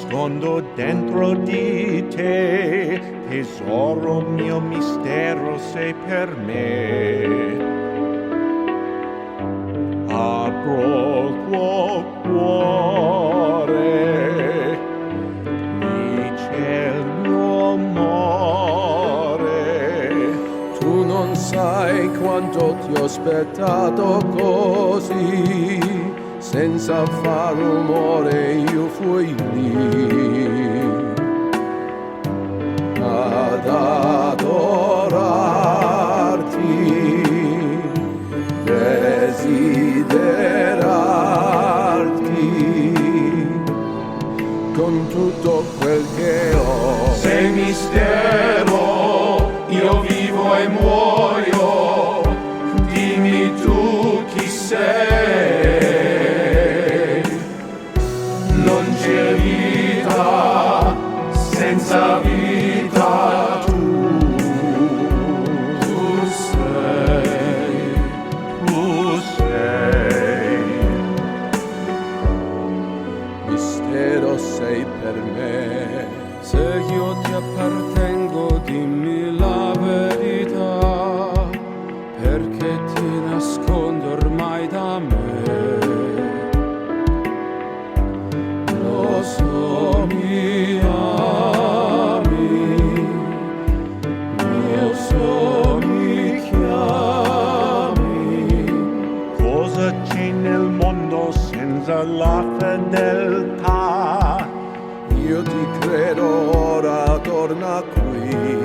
nascondo dentro di te, tesoro mio, mistero sei per me. Apro il tuo cuore, dice il mio amore. Tu non sai quanto ti ho aspettato così, senza far rumore io fui lì ad adorarti, desiderarti con tutto quel che ho. Sei mistero, io vivo e muoio, dimmi tu chi sei. Non c'è vita senza vita, tu sei. Mistero sei per me. Se io ti appartengo, dimmi la verità, perché ti nascondo ormai da me. Lo so, mi ami, lo so, mi chiami. Cosa c'è nel mondo senza la fedeltà? Io ti credo, ora torna qui.